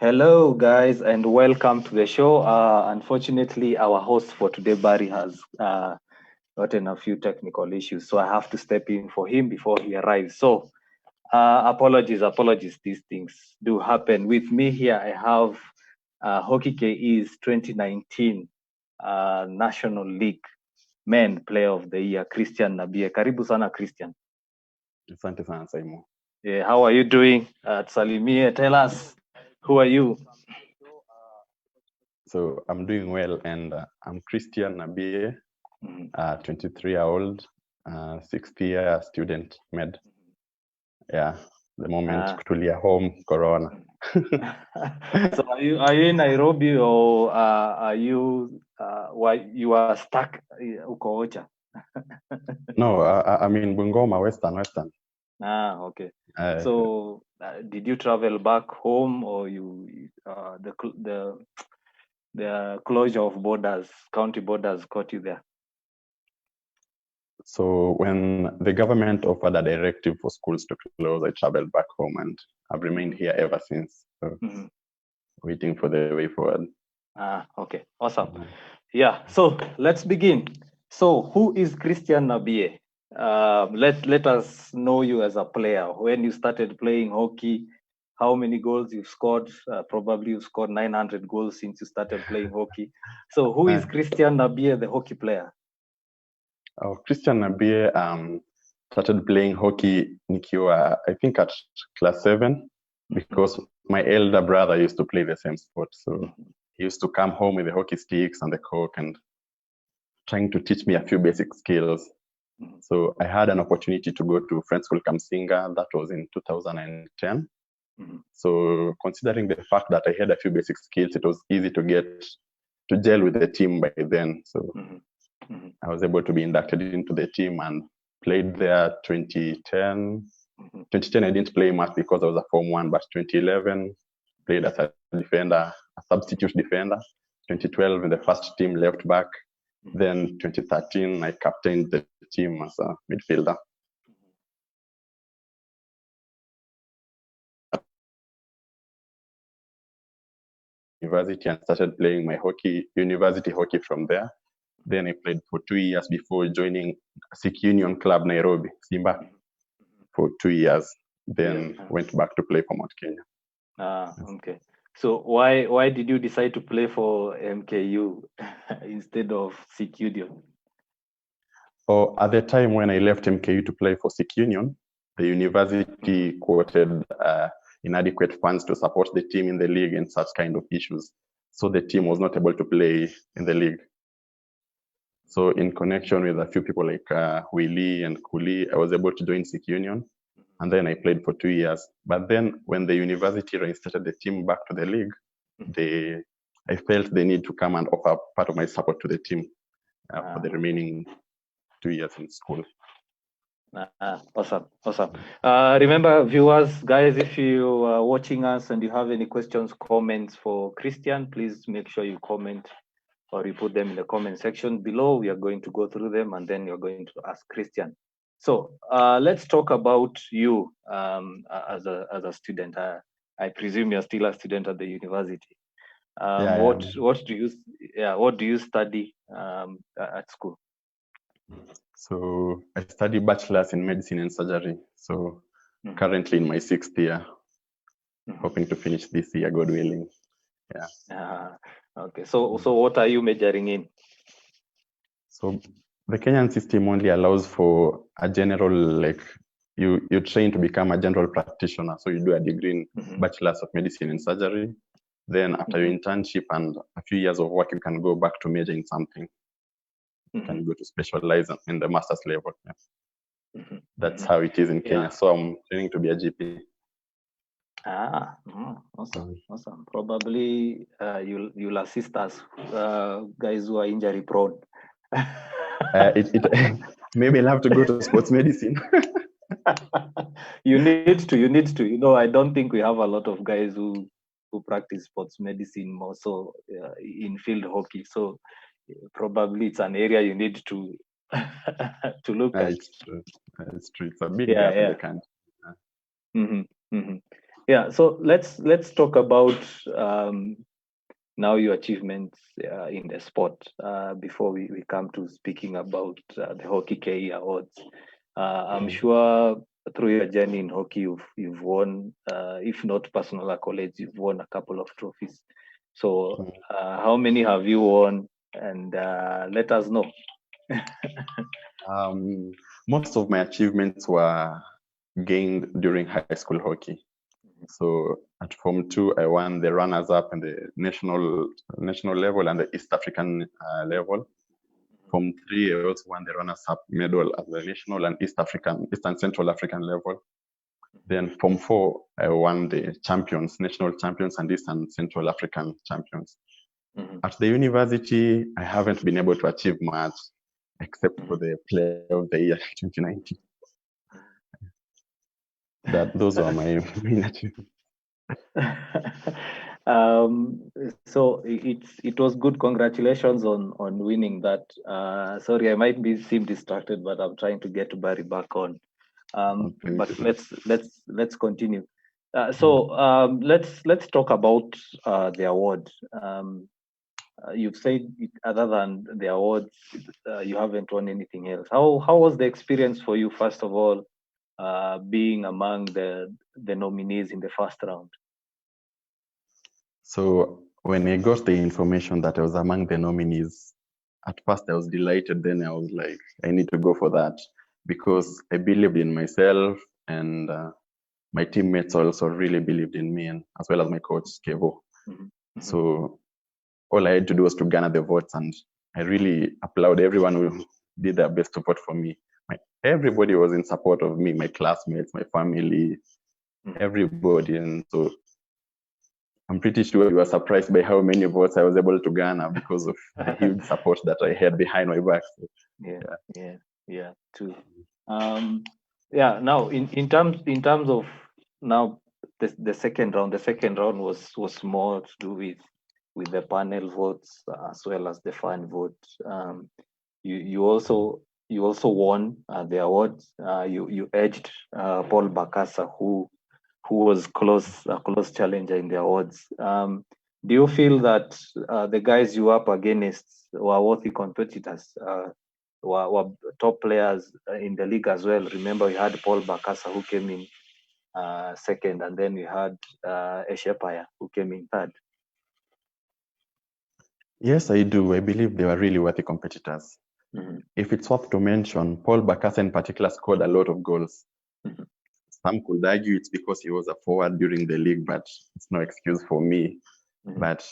Hello, guys, and welcome to the show. Unfortunately, our host for today, Barry, has gotten a few technical issues, so I have to step in for him before he arrives. So, apologies. These things do happen. With me here, I have HockeyKE's 2019 National League Men Player of the Year, Christian Nabie. Karibu sana, Christian. Asante sana, Simon. Yeah, how are you doing? Salimie, tell us, who are you? So I'm doing well, and I'm Christian Nabie, 23-year-old, sixth year student med. Yeah, the moment kutulia home, Corona. So are you in Nairobi, or are you you are stuck uko Ocha? No, I'm in Bungoma, Western. Okay. So did you travel back home, or you the closure of borders, county borders, caught you there? So when the government offered a directive for schools to close, I traveled back home, and I've remained here ever since. So waiting for the way forward. Okay, awesome. Yeah, so let's begin. So who is Christian Nabie? Let us know you as a player. When you started playing hockey, how many goals you've scored? Probably you've scored 900 goals since you started playing hockey. So who is Christian Nabie, the hockey player? Christian Nabie started playing hockey nikiwa, I think, at class 7, because my elder brother used to play the same sport. So he used to come home with the hockey sticks and the coke and trying to teach me a few basic skills. So I had an opportunity to go to Friends School Kamsinga. That was in 2010. So considering the fact that I had a few basic skills, it was easy to get to gel with the team by then. So I was able to be inducted into the team and played there 2010. 2010 I didn't play much because I was a Form 1, but 2011 played as a defender, a substitute defender. 2012 in the first team, left back. Then 2013 I captained the team as a midfielder. University and started playing my university hockey from there. Then I played for 2 years before joining Sikh Union Club Nairobi, Simba, for 2 years. Then went back to play for Mount Kenya. Okay. So why did you decide to play for MKU instead of Sikh Union? At the time when I left MKU to play for Sikh Union, the university quoted inadequate funds to support the team in the league and such kind of issues. So the team was not able to play in the league. So in connection with a few people like Willie and Kuli, I was able to join Sikh Union. And then I played for 2 years. But then when the university reinstated the team back to the league, I felt the need to come and offer part of my support to the team for the remaining 2 years in school. Awesome. Remember, viewers, guys, if you are watching us and you have any questions, comments for Christian, please make sure you comment or you put them in the comment section below. We are going to go through them, and then you're going to ask Christian. So let's talk about you as a student. I presume you're still a student at the university. What do you study at school? So I study bachelor's in medicine and surgery. So currently in my 6th year, hoping to finish this year, God willing. Yeah. Okay. So what are you majoring in? So the Kenyan system only allows for a general, like you train to become a general practitioner. So you do a degree in bachelor's of medicine and surgery. Then after your internship and a few years of work, you can go back to major in something. You can go to specialize in the master's level. That's how it is in Kenya. So I'm training to be a GP. Awesome. Probably you'll assist us guys who are injury prone. Maybe I'll have to go to sports medicine. You need to. I don't think we have a lot of guys who practice sports medicine more so in field hockey. So probably it's an area you need to look at. It's true. It's a big gap in the country. Yeah, so let's talk about now your achievements in the sport before we come to speaking about the HockeyKE awards. I'm sure through your journey in hockey, you've won, if not personal accolades, you've won a couple of trophies. So, how many have you won? And let us know. Most of my achievements were gained during high school hockey. So at Form 2, I won the runners-up in the national level and the East African level. Form 3, I also won the runners-up medal at the national and East and Central African level. Then Form 4, I won the national champions and East and Central African champions. At the university, I haven't been able to achieve much except for the Player of the Year 2019. Those are my main achievements. So it was good. Congratulations on winning that. Sorry, I might seem distracted, but I'm trying to get Barry back on. But let's continue. Let's talk about the award. You've said other than the awards, you haven't won anything else. How was the experience for you, first of all, being among the nominees in the first round? So when I got the information that I was among the nominees, at first I was delighted. Then I was like, I need to go for that because I believed in myself, and my teammates also really believed in me, and as well as my coach, Kevo. So all I had to do was to garner the votes, and I really applaud everyone who did their best to vote for me. Everybody was in support of me, my classmates, my family, everybody. And so I'm pretty sure you were surprised by how many votes I was able to garner because of the huge support that I had behind my back. So, yeah, too. Now in terms of now the second round was more to do with the panel votes as well as the fan votes. You also won the award. You edged Paul Bakasa, who was a close challenger in the awards. Do you feel that the guys you were up against were worthy competitors? Were top players in the league as well? Remember, we had Paul Bakasa who came in second, and then we had Eshepaya who came in third. Yes, I do. I believe they were really worthy competitors. If it's worth to mention, Paul Bakasa in particular scored a lot of goals. Some could argue it's because he was a forward during the league, but it's no excuse for me. But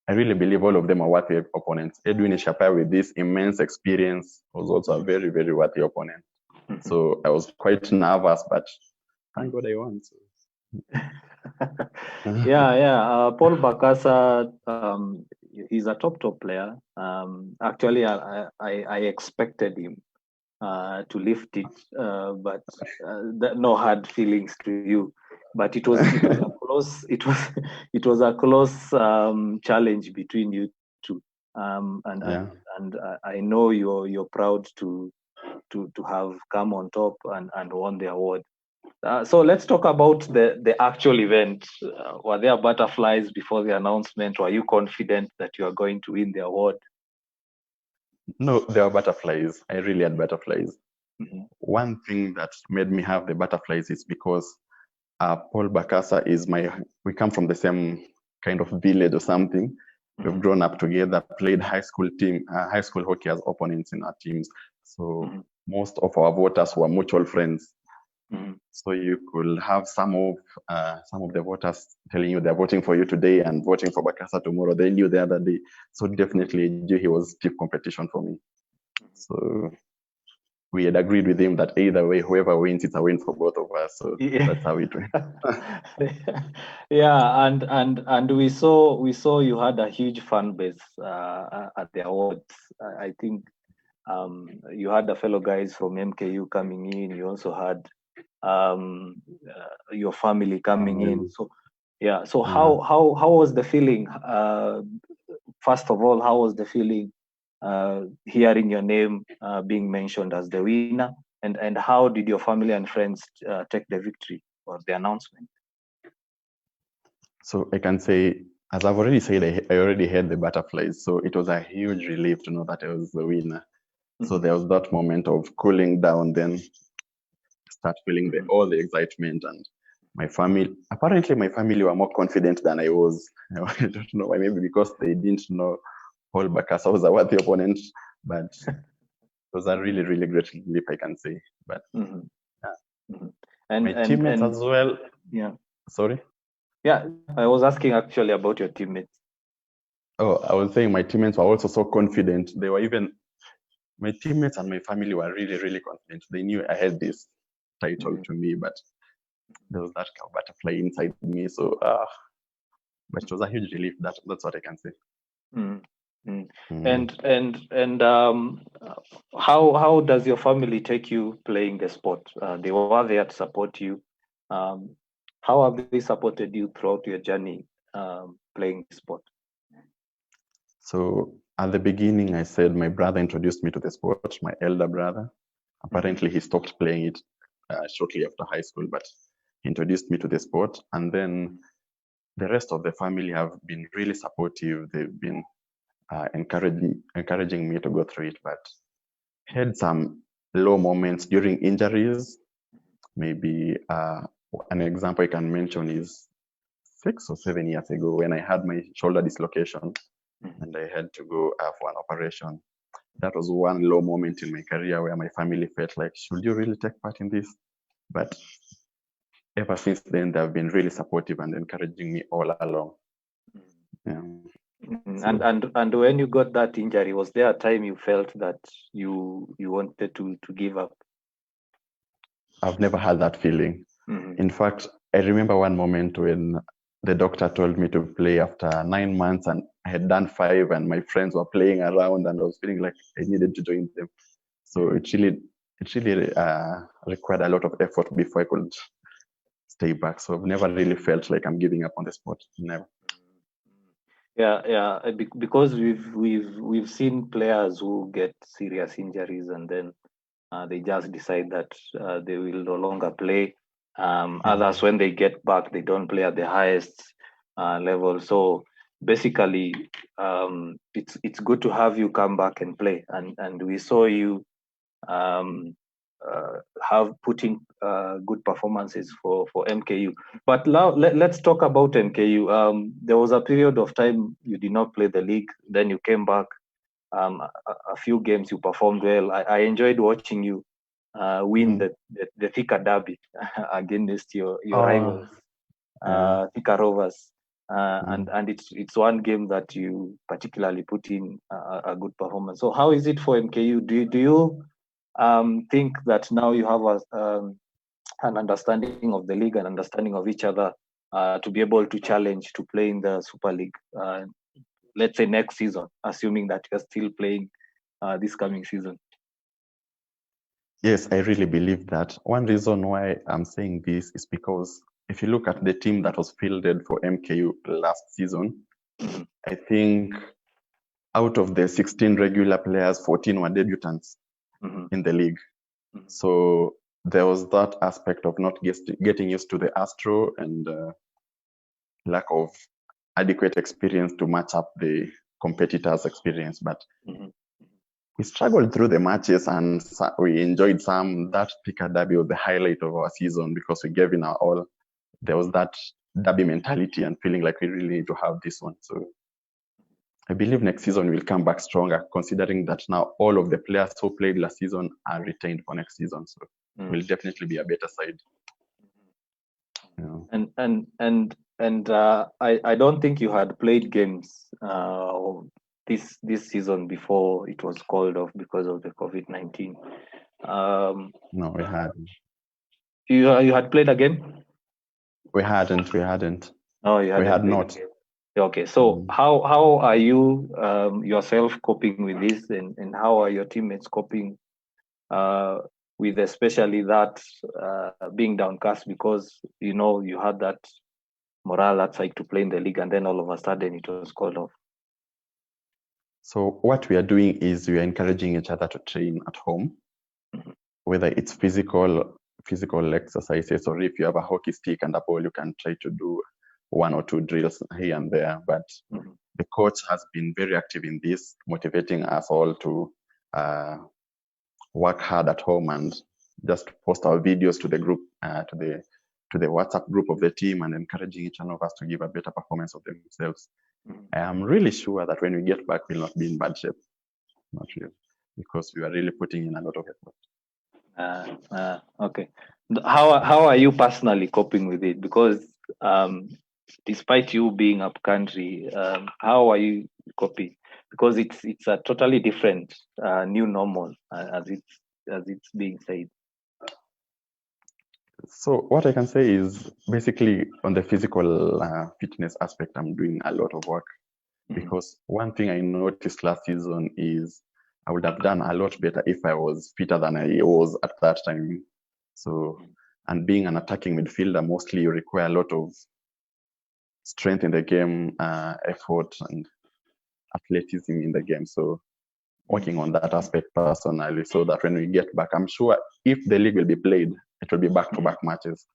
I really believe all of them are worthy opponents. Edwin Eshepaya, with this immense experience, was also a very, very worthy opponent. So I was quite nervous, but thank God I won. So. Paul Bakasa, he's a top player. Actually, I expected him to lift it, but no hard feelings to you. But it was a close a close challenge between you two, and I know you're proud to have come on top and won the award. So let's talk about the actual event. Were there butterflies before the announcement? Were you confident that you are going to win the award? No, there were butterflies. I really had butterflies. One thing that made me have the butterflies is because Paul Bakasa we come from the same kind of village or something. We've grown up together, played high school hockey as opponents in our teams. So most of our voters were mutual friends. So you could have some of the voters telling you they're voting for you today and voting for Bakasa tomorrow. They knew the other day. So definitely he was stiff competition for me. So we had agreed with him that either way, whoever wins, it's a win for both of us. So that's how it went. And we saw you had a huge fan base at the awards. I think you had the fellow guys from MKU coming in. You also had your family coming in. So how was the feeling? First of all, how was the feeling hearing your name being mentioned as the winner, and how did your family and friends take the victory or the announcement? So I can say, as I've already said, I already had the butterflies. So it was a huge relief to know that I was the winner. So there was that moment of cooling down, then start feeling all the excitement. And apparently my family were more confident than I was. I don't know why, maybe because they didn't know Paul Bakasa was a worthy opponent, but it was a really, really great relief, I can say. But my teammates as well. Yeah. Sorry? Yeah, I was asking actually about your teammates. Oh, I was saying my teammates were also so confident. They were even, my teammates and my family were really, really confident. They knew I had this title to me, but there was that kind of butterfly inside me. So, but it was a huge relief. That's what I can say. And how does your family take you playing the sport? They were there to support you. How have they supported you throughout your journey playing the sport? So at the beginning, I said my brother introduced me to the sport, my elder brother. Apparently, he stopped playing it shortly after high school, but he introduced me to the sport. And then the rest of the family have been really supportive. They've been encouraging me to go through it, but had some low moments during injuries. Maybe an example I can mention is 6 or 7 years ago when I had my shoulder dislocation and I had to go for an operation. That was one low moment in my career where my family felt like, should you really take part in this? But ever since then, they've been really supportive and encouraging me all along. Yeah. And when you got that injury, was there a time you felt that you wanted to give up? I've never had that feeling. In fact, I remember one moment when the doctor told me to play after 9 months and I had done 5 and my friends were playing around and I was feeling like I needed to join them. So it really required a lot of effort before I could stay back. So I've never really felt like I'm giving up on the sport. Never. Yeah. Because we've seen players who get serious injuries and then they just decide that they will no longer play. Others, when they get back, they don't play at the highest level. So basically, it's good to have you come back and play. And we saw you have put in good performances for MKU. But now let's talk about MKU. There was a period of time you did not play the league, then you came back. A few games you performed well. I enjoyed watching you win the Thika Derby against your rivals, Thika Rovers. And it's one game that you particularly put in a good performance. So how is it for MKU? Do you think that now you have an understanding of the league, an understanding of each other to be able to challenge to play in the Super League? Let's say next season, assuming that you're still playing this coming season. Yes, I really believe that. One reason why I'm saying this is because if you look at the team that was fielded for MKU last season, I think out of the 16 regular players, 14 were debutants in the league. So there was that aspect of not getting used to the Astro and lack of adequate experience to match up the competitors' experience. But we struggled through the matches and we enjoyed some. That Thika Derby was the highlight of our season because we gave in our all. There was that derby mentality and feeling like we really need to have this one. So I believe next season we'll come back stronger, considering that now all of the players who played last season are retained for next season. So we'll definitely be a better side. Yeah. And I don't think you had played games this season before it was called off because of the COVID-19. No, we hadn't. You had played a game? We hadn't. Oh, you hadn't. We had not. Okay, so how are you yourself coping with this, and how are your teammates coping with especially that being downcast because you had that morale outside to play in the league and then all of a sudden it was called off? So what we are doing is we are encouraging each other to train at home, whether it's physical exercises or if you have a hockey stick and a ball, you can try to do one or two drills here and there. But the coach has been very active in this, motivating us all to work hard at home and just post our videos to the group, to the WhatsApp group of the team, and encouraging each one of us to give a better performance of themselves. I am really sure that when we get back, we'll not be in bad shape. Not really, because we are really putting in a lot of effort. Okay. How are you personally coping with it? Because despite you being up country, how are you coping? Because it's a totally different new normal, as it's being said. So what I can say is basically on the physical fitness aspect, I'm doing a lot of work, because one thing I noticed last season is I would have done a lot better if I was fitter than I was at that time. So, and being an attacking midfielder, mostly you require a lot of strength in the game, effort and athleticism in the game. So working on that aspect personally, so that when we get back, I'm sure if the league will be played, it will be back-to-back matches.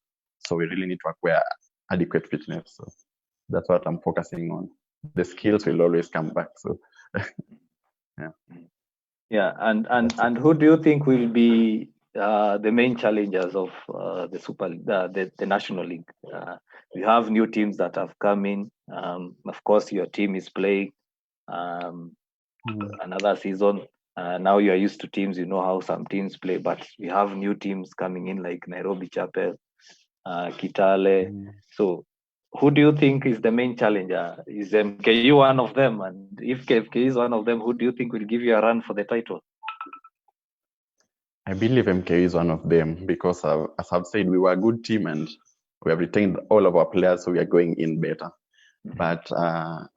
So we really need to acquire adequate fitness. So that's what I'm focusing on. The skills will always come back. So yeah. And who do you think will be the main challengers of the National League? You have new teams that have come in. Of course, your team is playing another season. Now you are used to teams. You know how some teams play, but we have new teams coming in like Nairobi Chapel, Kitale. So who do you think is the main challenger? Is MKU one of them? And if MKU is one of them, who do you think will give you a run for the title? I believe MKU is one of them, because as I've said, we were a good team and we have retained all of our players, so we are going in better. But a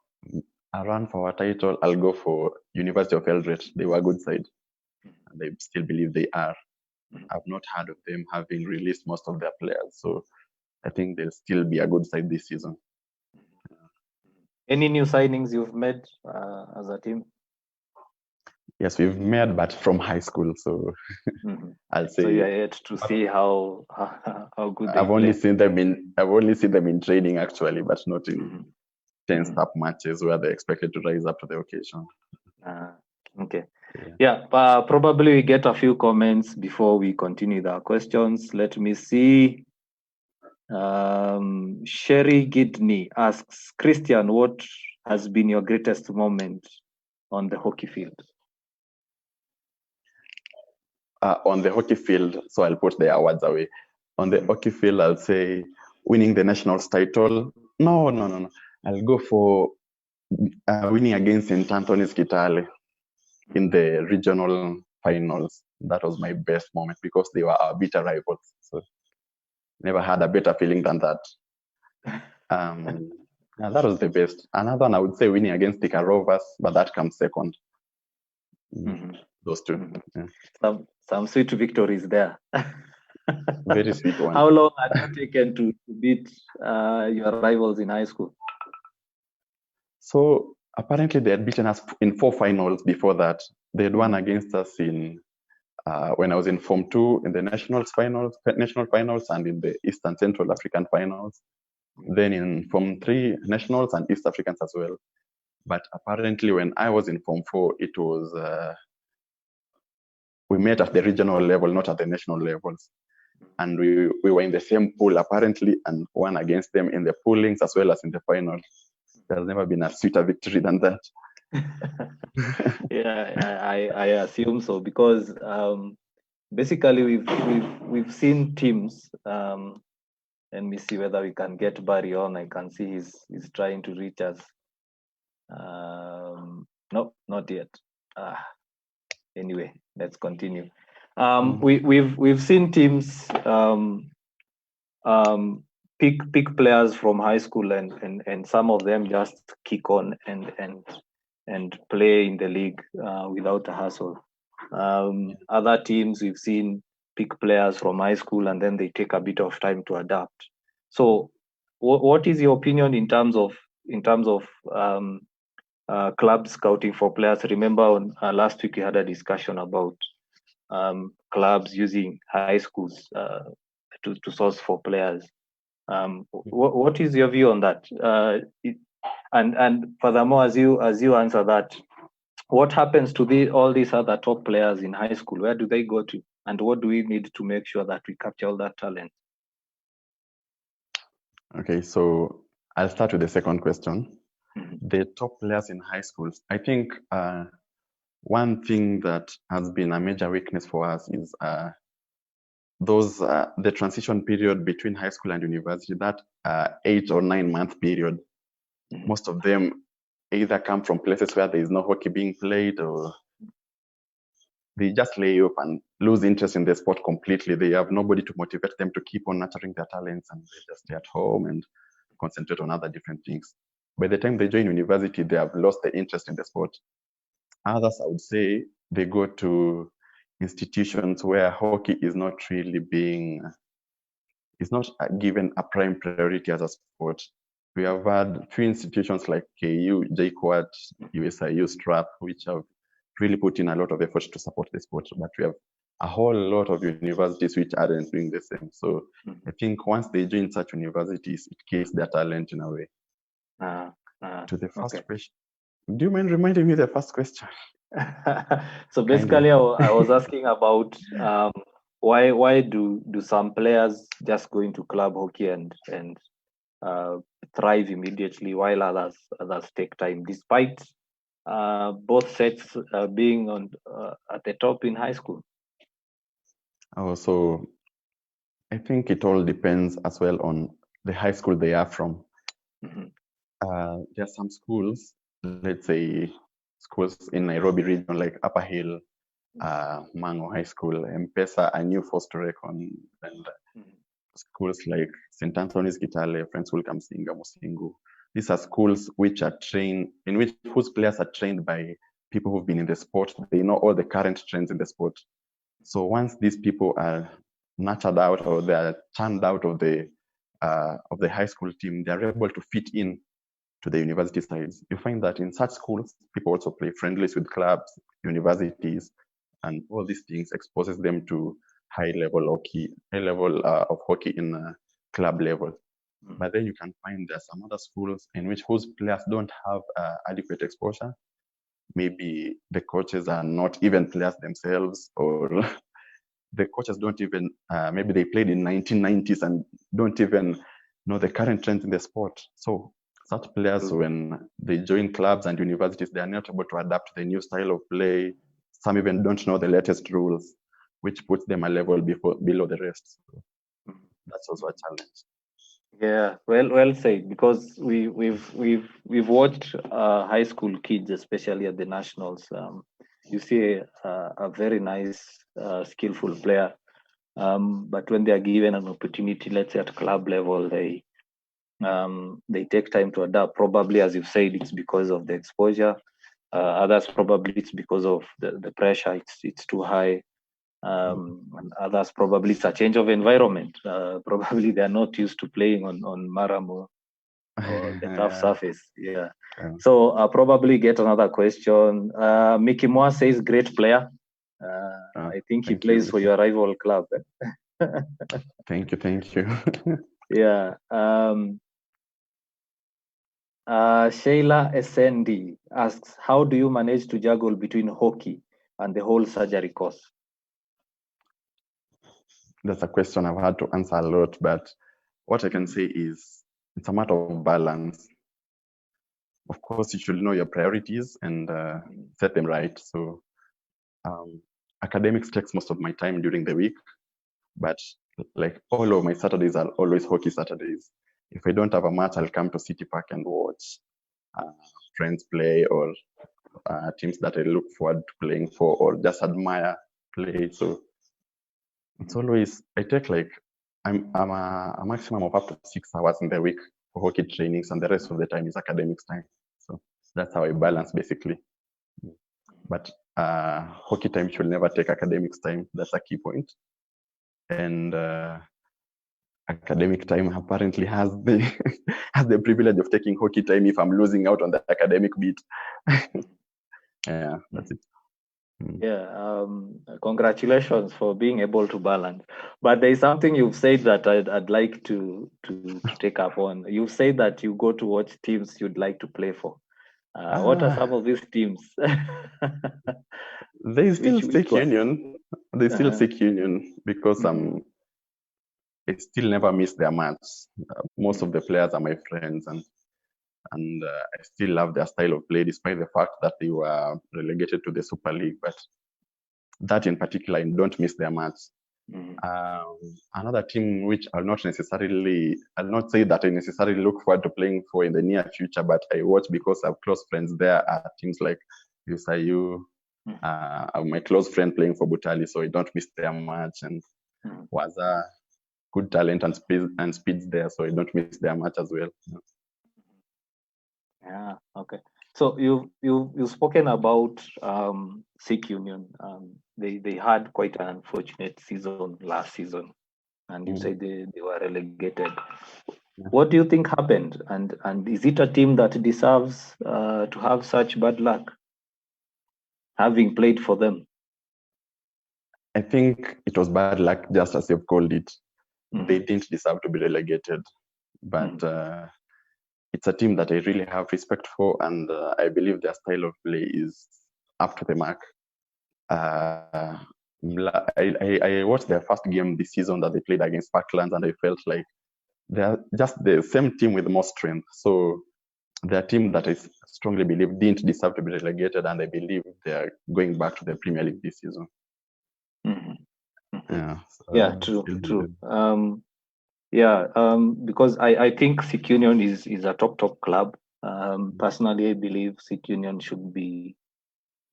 run for our title, I'll go for University of Eldred. They were a good side, and I still believe they are. I've not heard of them having released most of their players, so I think they'll still be a good side this season. Any new signings you've made as a team? Yes, we've made, but from high school. So I'll say. So you're yet to see how good they I've play. only seen them in training actually, but not in 10-step matches where they're expected to rise up to the occasion. Okay. Yeah, probably we get a few comments before we continue with our questions. Let me see. Sherry Gidney asks, Christian, what has been your greatest moment on the hockey field? On the hockey field, so I'll put the awards away. On the hockey field, I'll say winning the nationals title. No. I'll go for winning against St. Anthony's Kitale in the regional finals. That was my best moment, because they were our bitter rivals. So never had a better feeling than that. That was the best. Another one, I would say winning against Thika Rovers, but that comes second. Those two. Some sweet victories there. Very sweet one. How long had you taken to beat your rivals in high school? So apparently they had beaten us in 4 finals before that. They had won against us in when I was in Form 2 in the national finals, and in the Eastern Central African finals. Then in Form 3 nationals and East Africans as well. But apparently when I was in Form 4, it was we met at the regional level, not at the national levels. And we were in the same pool apparently, and won against them in the poolings as well as in the finals. There's never been a sweeter victory than that. Yeah, I assume so, because basically we've seen teams. Let me see whether we can get Barry on. I can see he's trying to reach us. No, not yet. Anyway, let's continue. We've seen teams pick players from high school, and some of them just kick on and play in the league without a hassle. Other teams we've seen pick players from high school, and then they take a bit of time to adapt. So what is your opinion in terms of club scouting for players? Remember on last week we had a discussion about clubs using high schools to source for players. What is your view on that? And furthermore, as you answer that, what happens to all these other top players in high school? Where do they go to? And what do we need to make sure that we capture all that talent? Okay, so I'll start with the second question. Mm-hmm. The top players in high schools. I think one thing that has been a major weakness for us is the transition period between high school and university, that 8 or 9 month period. Mm-hmm. Most of them either come from places where there is no hockey being played, or they just lay off and lose interest in the sport completely. They have nobody to motivate them to keep on nurturing their talents, and they just stay at home and concentrate on other different things. By the time they join university, they have lost the interest in the sport. Others, I would say, they go to institutions where hockey is not really it's not given a prime priority as a sport. We have had few institutions like KU, JQuat, USIU, Strap, which have really put in a lot of effort to support the sport, but we have a whole lot of universities which aren't doing the same. So I think once they join such universities, it kills their talent in a way. To the first question, do you mind reminding me the first question? So basically, I was asking about why do some players just go into club hockey and thrive immediately, while others take time, despite both sets being on at the top in high school? So I think it all depends as well on the high school they are from. Mm-hmm. There are some schools, let's say schools in Nairobi region like Upper Hill, Mango High School, M-Pesa, I knew Forced to Reckon, and schools like St. Anthony's Kitale, Friends Will Come Singa, Musingu. These are schools which are trained, whose players are trained by people who've been in the sport. They know all the current trends in the sport. So once these people are nurtured out, or they are turned out of the high school team, they are able to fit in to the university sides. You find that in such schools, people also play friendlies with clubs, universities, and all these things exposes them to high level of hockey in club level. But then you can find there are some other schools whose players don't have adequate exposure. Maybe the coaches are not even players themselves, or the coaches don't even, maybe they played in 1990s and don't even know the current trends in the sport. So such players, when they join clubs and universities, they are not able to adapt to the new style of play. Some even don't know the latest rules, which puts them a level below the rest. So that's also a challenge. Yeah, well said. Because we've watched high school kids, especially at the nationals. You see a very nice, skillful player, but when they are given an opportunity, let's say at club level, they take time to adapt. Probably, as you've said, it's because of the exposure. Others, probably it's because of the pressure. It's too high. And others, probably it's a change of environment. Probably they are not used to playing on Maram or the tough surface. Yeah. So I'll probably get another question. Mickey Moore says, great player. I think he plays for your rival club. Thank you. Yeah. Sheila SND asks, how do you manage to juggle between hockey and the whole surgery course? That's a question I've had to answer a lot, but what I can say is it's a matter of balance. Of course, you should know your priorities and set them right. So academics takes most of my time during the week, but like all of my Saturdays are always hockey Saturdays. If I don't have a match, I'll come to City Park and watch friends play, or teams that I look forward to playing for, or just admire play. So it's always, I take like, I'm a maximum of up to 6 hours in the week for hockey trainings, and the rest of the time is academics time. So that's how I balance basically. But hockey time should never take academics time. That's a key point. And academic time apparently has the privilege of taking hockey time if I'm losing out on the academic beat. Yeah, that's it. Yeah, congratulations for being able to balance. But there is something you've said that I'd like to take up on. You've said that you go to watch teams you'd like to play for. What are some of these teams? They still Which seek one? union. They still Uh-huh. seek union because Mhm. I still never miss their match. Most of Mhm. the players are my friends, and I still love their style of play, despite the fact that they were relegated to the Super League. But that in particular, I don't miss their match. Mhm. Um, Another team which I'll not say that I necessarily look forward to playing for in the near future, but I watch because I have close friends there are teams like USIU. Mhm. I have my close friend playing for Butali, so I don't miss their match. And Mhm. Waza, good talent and speeds there, so I don't miss their match as well. Yeah, okay. So you've spoken about Sikh Union. They had quite an unfortunate season last season, and you Mm, said they were relegated. yeah. What do you think happened? And is it a team that deserves to have such bad luck, having played for them? I think it was bad luck, just as you've called it. They Mm-hmm. didn't deserve to be relegated, but Mm-hmm. it's a team that I really have respect for, and I believe their style of play is up to the mark. Uh, I watched their first game this season that they played against Parklands, and I felt like they're just the same team with more strength. So they're a team that I strongly believe didn't deserve to be relegated, and I believe they're going back to the Premier League this season. Mm-hmm. Mm-hmm. Yeah, Yeah, so true, still true. believe. Yeah, because I think Sikh Union is a top club. Personally, I believe Sikh Union should be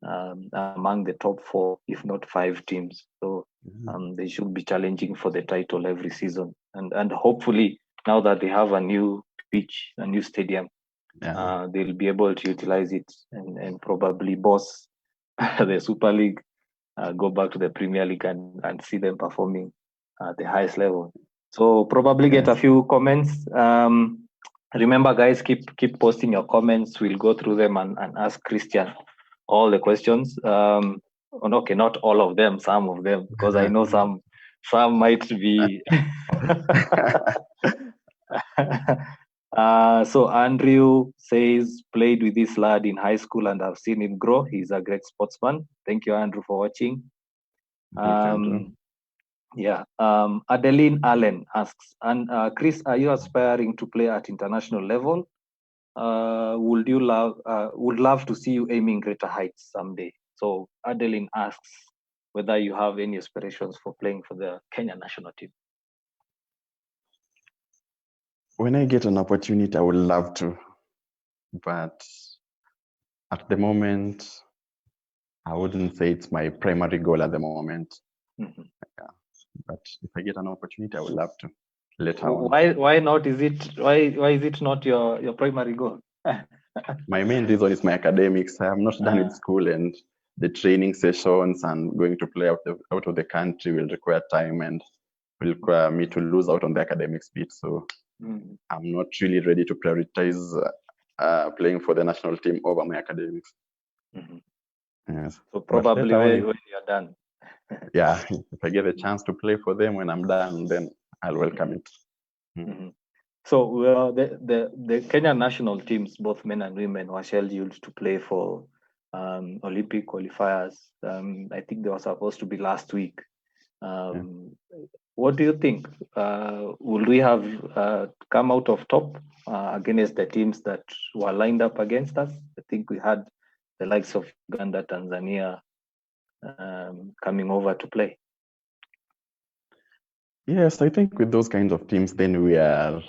among the top four, if not five teams. So Mhm. they should be challenging for the title every season. And hopefully, now that they have a new pitch, a new stadium, Yeah, they'll be able to utilize it and probably boss the Super League, go back to the Premier League and see them performing at the highest level. So probably get a yes. few comments. Remember, guys, keep posting your comments. We'll go through them and ask Christian all the questions. Okay, not all of them, some of them, because I know some might be. So Andrew says played with this lad in high school and I've seen him grow. He's a great sportsman. Thank you, Andrew, for watching. Thank you, Andrew. Yeah. Adeline Allen asks, and Chris, are you aspiring to play at international level? Would love to see you aiming greater heights someday. So Adeline asks whether you have any aspirations for playing for the Kenya national team. When I get an opportunity, I would love to, but at the moment, I wouldn't say it's my primary goal at the moment. Mhm. Yeah, but if I get an opportunity, I would love to later on. Why not? Why is it not your primary goal? My main reason is my academics. I am not done with Uh, school, and the training sessions and going to play out of the country will require time and will require me to lose out on the academics bit. So mm, I'm not really ready to prioritize playing for the national team over my academics. mhm. Yes. So But probably later on, when you're done. if I get a chance to play for them when I'm done, then I'll welcome Mhm, it. Mm. mhm. So the Kenya national teams, both men and women, were scheduled to play for Olympic qualifiers. I think they were supposed to be last week. Yeah. What do you think? Will we have come out of top against the teams that were lined up against us? I think we had the likes of Uganda, Tanzania coming over to play. Yes, I think with those kinds of teams, then we are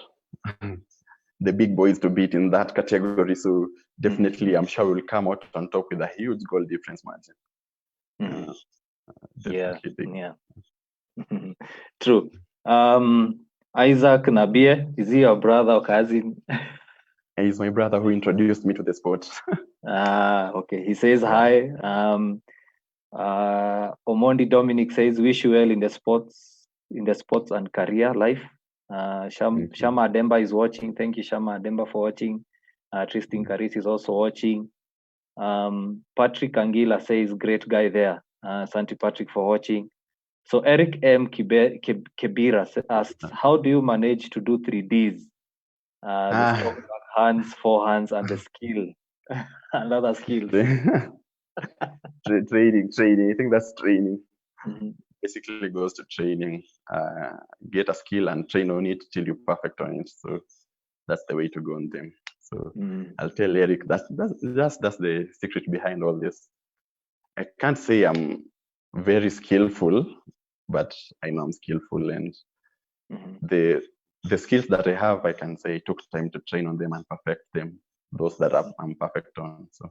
the big boys to beat in that category. So definitely, I'm sure we'll come out on top with a huge goal difference margin. Mhm. Yeah, Definitely. Think. yeah. True. Isaac Nabie, is he your brother or cousin? He's my brother who introduced me to the sport. Okay. He says Yeah. hi. Omondi Dominic says wish you well in the sports and career life. Thank you. Shama Ademba is watching. Thank you, Shama Ademba, for watching. Tristan Karis is also watching. Patrick Angila says, great guy there. Santi Patrick for watching. So Eric M. Kebira asks, how do you manage to do 3Ds? The strong hands, forehands, and the skill. And other skills. Training. I think that's training. Mm-hmm. Basically goes to training. Get a skill and train on it till you're perfect on it. So that's the way to go on them. So I'll tell Eric that's the secret behind all this. I can't say I'm very skillful, but I know I'm skillful, and the skills that I have, I can say it took time to train on them and perfect them. Those that I'm perfect on. So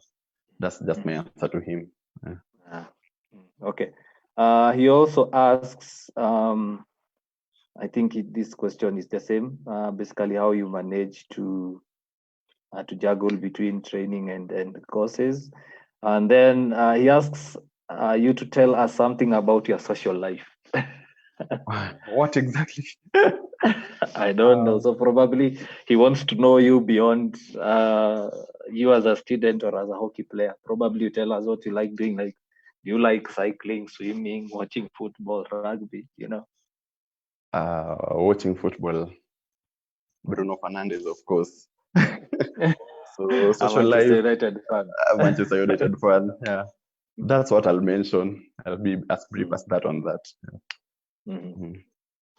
that's just my answer to him. Yeah. Okay. He also asks, I think this question is the same. Basically, how you manage to juggle between training and courses, and then he asks you to tell us something about your social life. What exactly? I don't know. So probably he wants to know you beyond you as a student or as a hockey player. Probably you tell us what you like doing. Like, you like cycling, swimming, watching football, rugby, you know? Watching football. Bruno Fernandes, of course. So social life. Manchester United fan. Manchester United fan. Yeah, that's what I'll mention. I'll be as brief as that on that.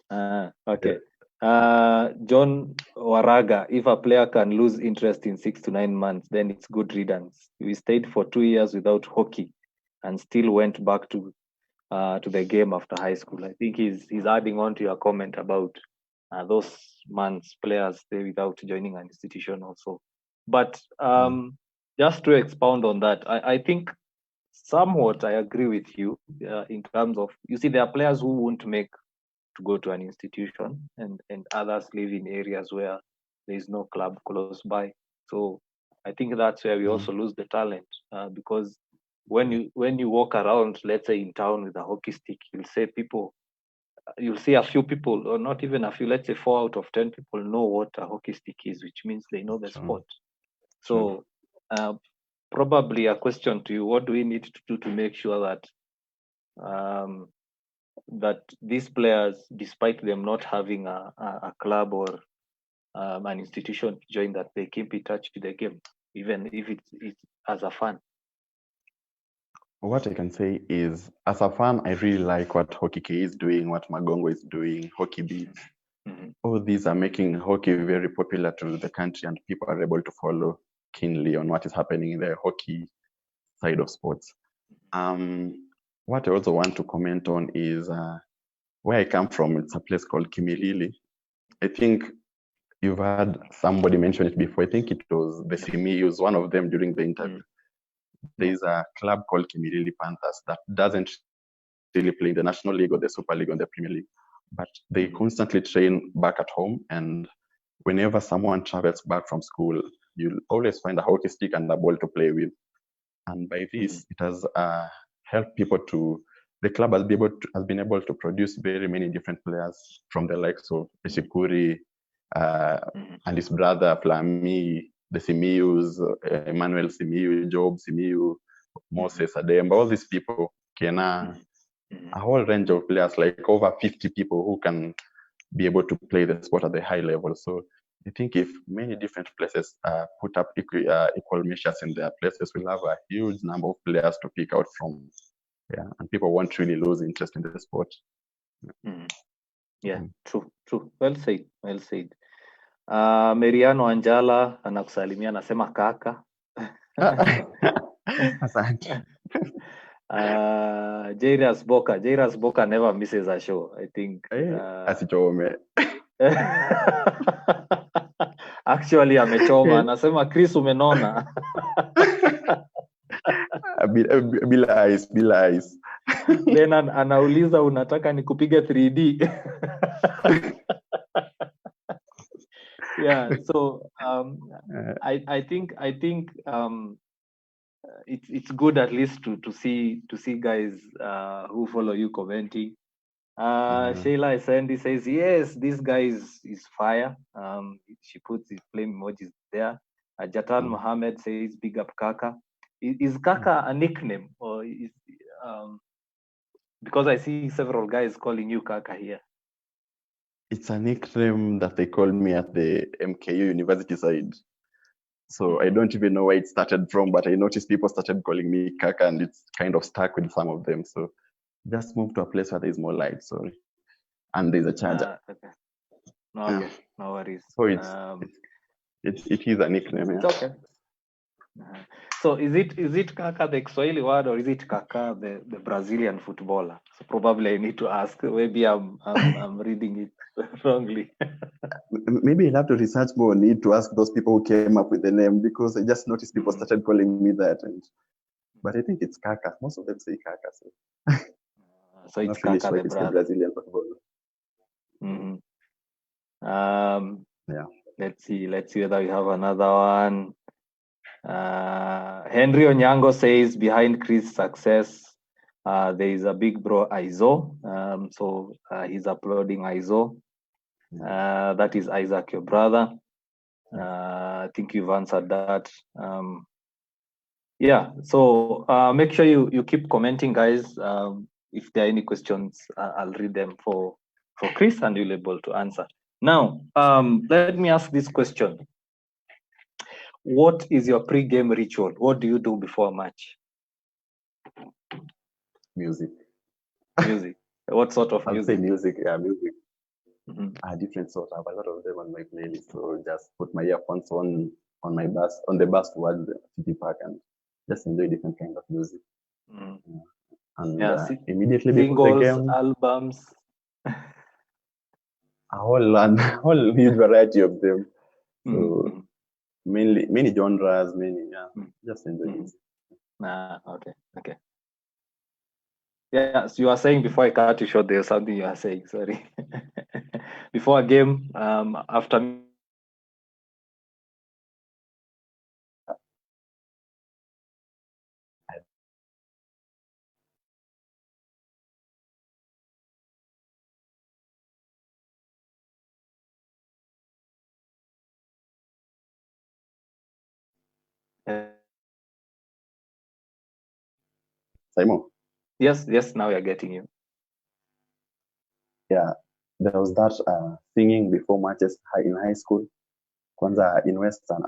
Yeah. Okay. John Waraga, if a player can lose interest in 6 to 9 months, then it's good riddance. We stayed for 2 years without hockey and still went back to the game after high school. I think he's adding on to your comment about those months players stay without joining an institution also. But just to expound on that, I think somewhat I agree with you in terms of, you see, there are players who won't make to go to an institution, and others live in areas where there is no club close by. So I think that's where we also lose the talent, because when you walk around, let's say in town with a hockey stick, you'll see a few people, or not even a few, let's say 4 out of 10 people know what a hockey stick is, which means they know the sport. So probably a question to you, what do we need to do to make sure that that these players, despite them not having a club or an institution to join, that they keep in touch with the game, even if it's as a fan? What I can say is, as a fan, I really like what HockeyKE is doing, what Magongo is doing, Hockey Beats. All these are making hockey very popular to the country, and people are able to follow keenly on what is happening in the hockey side of sports. What I also want to comment on is where I come from. It's a place called Kimilili. I think you've heard somebody mention it before. I think it was the Simius, one of them during the interview. There's a club called Kimilili Panthers that doesn't really play in the National League or the Super League or the Premier League, but they constantly train back at home. And whenever someone travels back from school, you'll always find a hockey stick and a ball to play with. And by this, it has helped people to. The club has been able to produce very many different players, from the likes of Eshikuri and his brother Flami, the Simius, Emmanuel Simiu, Job Simiu, Moses Ademba, all these people, Kena, a whole range of players, like over 50 people who can be able to play the sport at the high level. So I think if many different places put up equal measures in their places, we'll have a huge number of players to pick out from. Yeah, and people won't really lose interest in the sport. Yeah, true. Well said. Meriano Anjala anakusalimia, anasema kaka. Asante. Jairus Boka never misses a show, I think. Asichome. Actually amechoma, anasema Chris umenona. Bila eyes. Then anauliza unataka nikupige 3D. Yeah, so I think it's good at least to see guys who follow you commenting. Sheila Sandy says, yes, this guy is fire. She puts his flame emojis there. Jatan Mohammed says, big up Kaka. Is Kaka a nickname, or is because I see several guys calling you Kaka here? It's a nickname that they call me at the MKU university side. So I don't even know where it started from, but I noticed people started calling me Kaka, and it's kind of stuck with some of them. So just move to a place where there's more light, sorry. And there's a charger. Okay. Okay, no worries. So it is a nickname, yeah. It's okay. So is it Kaka the Kiswahili word, or is it Kaka the Brazilian footballer? So probably I need to ask. Maybe I'm reading it wrongly. Maybe I'll have to research more. Need to ask those people who came up with the name, because I just noticed people started calling me that. But I think it's Kaka. Most of them say Kaka. So it's not really Kaka sure the if it's brother. the Brazilian footballer. Yeah. Let's see whether we have another one. Henry Onyango says, behind Chris' success, there is a big bro Aizo. So he's uploading Aizo. That is Isaac, your brother. I think you've answered that. Yeah, so make sure you keep commenting, guys. If there are any questions, I'll read them for Chris, and you'll be able to answer. Now, let me ask this question. What is your pre-game ritual? What do you do before a match? Music. Music. What sort of I'll music? say music. Yeah, music. Different sort. I have a lot of them on my playlist. So just put my earphones on the bus towards the city park, and just enjoy different kind of music. And immediately before the game, albums, a whole huge variety of them. So many genres, just enjoy music. Okay. Yeah, so you are saying, before I cut you short, there's something you are saying, sorry. Before a game, after Simon? Yes, now we are getting you. Yeah, there was that singing before matches in high school. Kwanza in Western,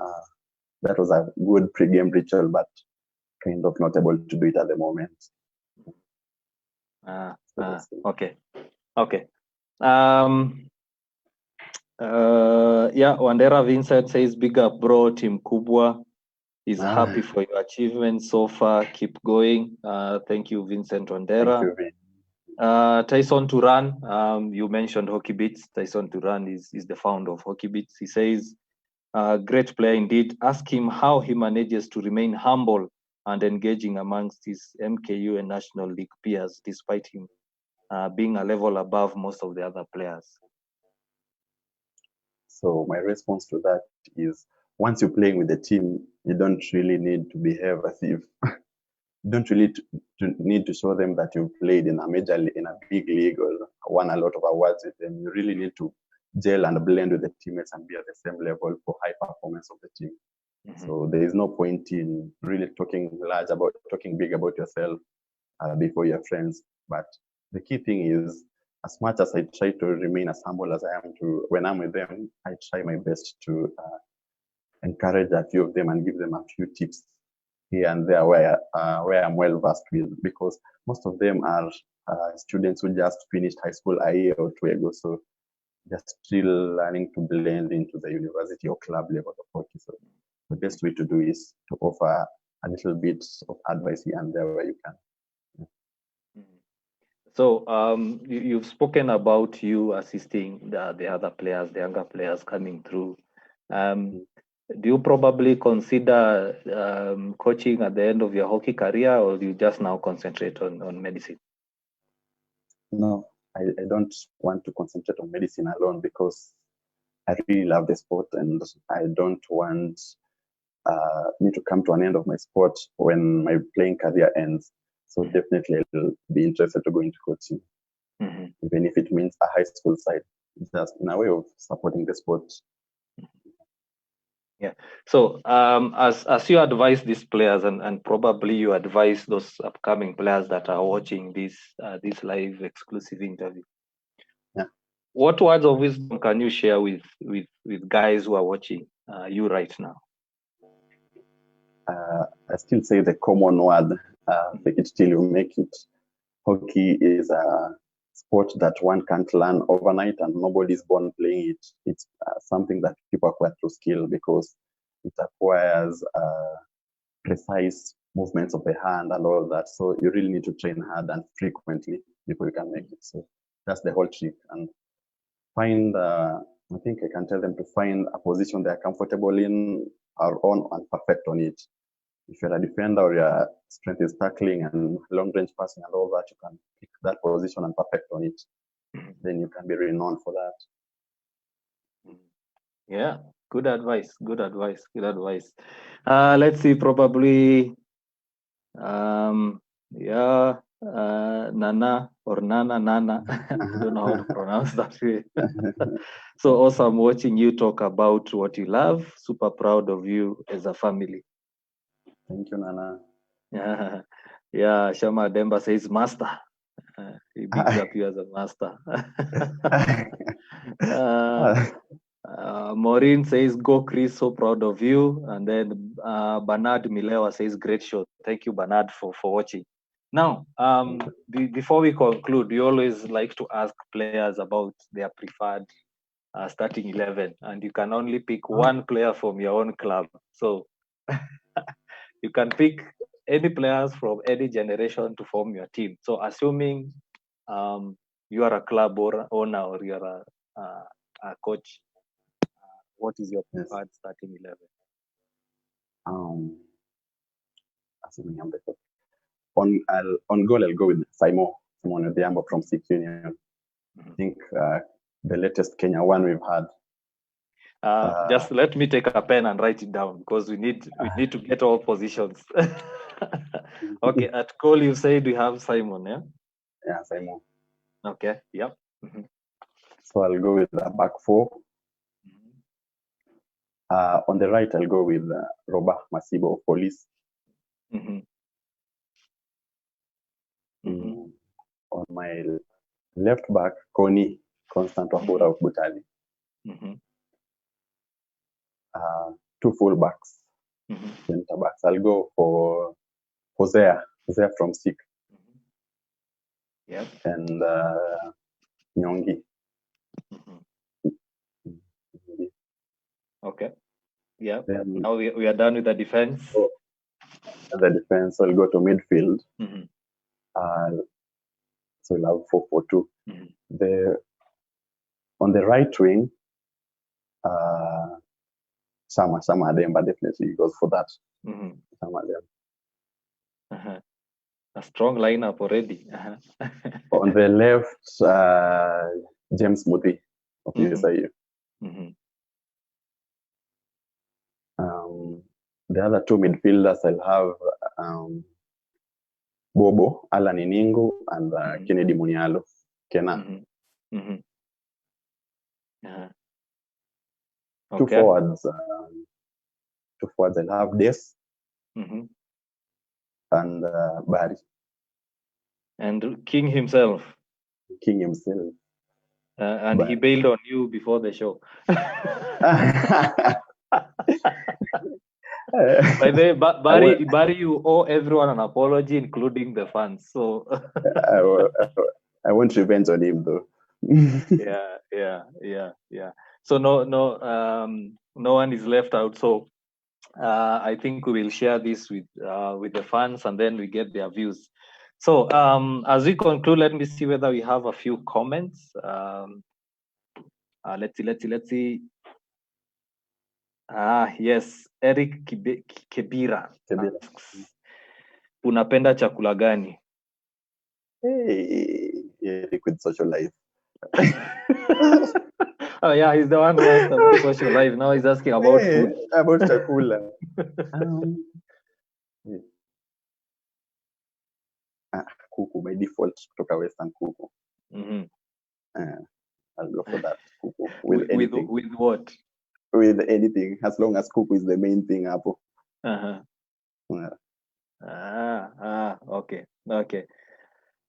that was a good pre-game ritual, but kind of not able to do it at the moment. Okay. Wandera Vincent says, big up bro, team kubwa is happy for your achievements so far. Keep going. Thank you, Vincent Wandera. Thank you. Tyson Turan, you mentioned Hockey Beats. Tyson Turan is the founder of Hockey Beats. He says, great player indeed. Ask him how he manages to remain humble and engaging amongst his MKU and National League peers, despite him being a level above most of the other players. So my response to that is, once you're playing with the team, you don't really need to behave as if you don't really need to show them that you played in a big league or won a lot of awards with them. You really need to gel and blend with the teammates and be at the same level for high performance of the team. So there is no point in really talking big about yourself before your friends. But the key thing is, as much as I try to remain as humble as I am when I'm with them, I try my best to encourage a few of them and give them a few tips here and there where I'm well versed with, because most of them are students who just finished high school a year or two ago. So just still learning to blend into the university or club level of hockey. So the best way to do is to offer a little bit of advice here and there where you can. So you've spoken about you assisting the other players, the younger players coming through. Do you probably consider coaching at the end of your hockey career, or do you just now concentrate on medicine? No, I don't want to concentrate on medicine alone, because I really love the sport, and I don't want me to come to an end of my sport when my playing career ends. So definitely I'll be interested to go into coaching, even if it means a high school side, just in a way of supporting the sport. Yeah. So as you advise these players, and probably you advise those upcoming players that are watching this live exclusive interview, Yeah. what words of wisdom can you share with guys who are watching you right now? I still say the common word, fake it till you make it. Hockey is a sport that one can't learn overnight, and nobody's born playing it. It's something that people acquire through skill, because it acquires precise movements of the hand and all that. So you really need to train hard and frequently before you can make it. So that's the whole trick. And find, I think I can tell them to find a position they're comfortable in or on and perfect on it. If you're a defender or your strength is tackling and long range passing and all that, you can pick that position and perfect on it. Then you can be renowned for that. Yeah, good advice. Good advice. Good advice. Let's see, probably Nana or Nana. I don't know how to pronounce that way. So awesome watching you talk about what you love. Super proud of you as a family. Thank you, Nana. Yeah, yeah. Shama Demba says master. He bigs up you as a master. Maureen says, go Chris, so proud of you. And then Bernard Milewa says, great show. Thank you, Bernard, for watching. Now, before we conclude, we always like to ask players about their preferred starting 11. And you can only pick one player from your own club. So you can pick any players from any generation to form your team. So assuming you are a club owner or you are a coach, what is your preferred starting 11? Assuming I'm the coach. On goal, I'll go with Simon Odhiambo from Six Union. I think the latest Kenya one we've had. Just let me take a pen and write it down, because we need to get all positions. Okay, at goal you said we have Simon, yeah? Yeah, Simon. Okay, yep. So I'll go with the back four. On the right, I'll go with Roba Masibo of Police. On my left back, Connie Constant Wahura of Butali. Two full backs, center backs. I'll go for Hosea from Sik. Yep. And Nyongi. Okay. Yeah. Now we are done with the defense. The defense, I'll go to midfield. So we'll have 4-4-2. On the right wing, Sama Ademba definitely goes for that. Sama Ademba. A strong lineup already. On the left, James Muthi of USIU. The other two midfielders, I'll have Bobo, Alan Iningu, and Kennedy Munialo, Kenan. Two forwards, I'll have Des and Barry. And King himself. And he bailed on you before the show. By the way, Barry, you owe everyone an apology, including the fans. So I want revenge on him, though. Yeah. So no one is left out. So I think we will share this with the fans, and then we get their views. So as we conclude, let me see whether we have a few comments. Let's see. Yes, Eric Kebira. Unapenda chakula gani? Hey, Eric with social life. Oh yeah, he's the one who asked about social life. Now he's asking about food. About chakula. Kuku by default kutoka Western kuku. I'll go for that kuku with anything. With what? with anything as long as Kuku is the main thing. Apple. Uh-huh. Yeah. Okay.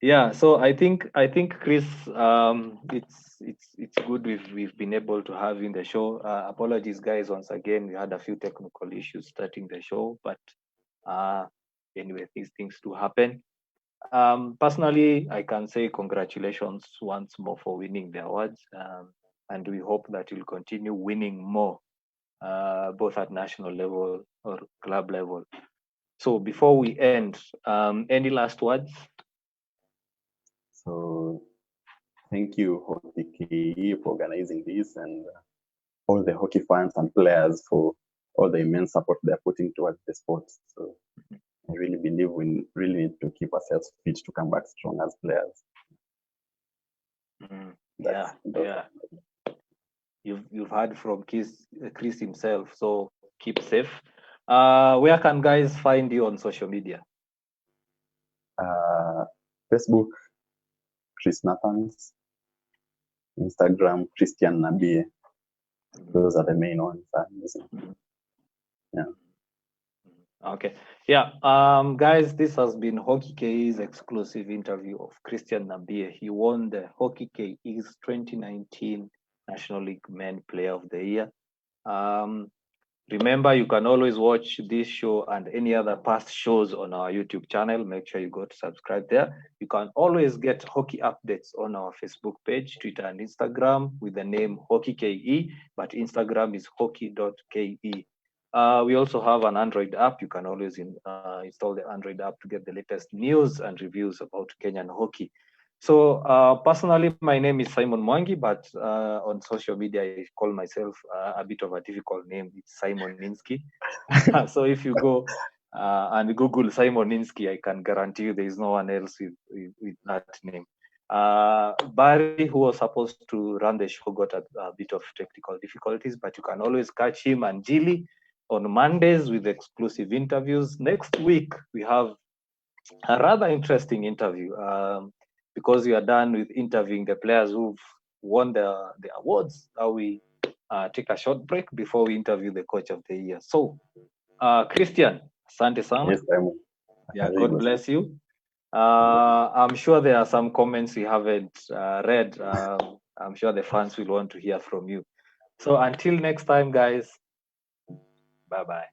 Yeah, so I think Chris, it's good we've been able to have you in the show. Apologies, guys, once again. We had a few technical issues starting the show, but anyway, these things do happen. Personally, I can say congratulations once more for winning the awards, and we hope that you'll continue winning more, both at national level or club level. So before we end, any last words? So thank you, HockeyKE, for organizing this, and all the hockey fans and players for all the immense support they're putting towards the sport. So I really believe we really need to keep ourselves fit to come back strong as players. Yeah. You've heard from Chris himself, so keep safe. Where can guys find you on social media? Facebook, Chris Nathans. Instagram, Christian Nabie. Those are the main ones I'm using. Yeah. Okay. Yeah. Guys, this has been HockeyKE's exclusive interview of Christian Nabie. He won the HockeyKE's 2019 National League Men Player of the Year. Remember, you can always watch this show and any other past shows on our YouTube channel. Make sure you go to subscribe there. You can always get hockey updates on our Facebook page, Twitter, and Instagram with the name HockeyKE, but Instagram is hockey.ke. We also have an Android app. You can always install the Android app to get the latest news and reviews about Kenyan hockey. So personally, my name is Simon Mwangi, but on social media, I call myself a bit of a difficult name. It's Simon Ninsky. So if you go and Google Simon Ninsky, I can guarantee you there is no one else with that name. Barry, who was supposed to run the show, got a bit of technical difficulties, but you can always catch him and Jilly on Mondays with exclusive interviews. Next week, we have a rather interesting interview. Because we are done with interviewing the players who've won the awards, now we take a short break before we interview the coach of the year. So, Christian, asante sana. Yes, yeah, God bless you. I'm sure there are some comments we haven't read. I'm sure the fans will want to hear from you. So until next time, guys, bye-bye.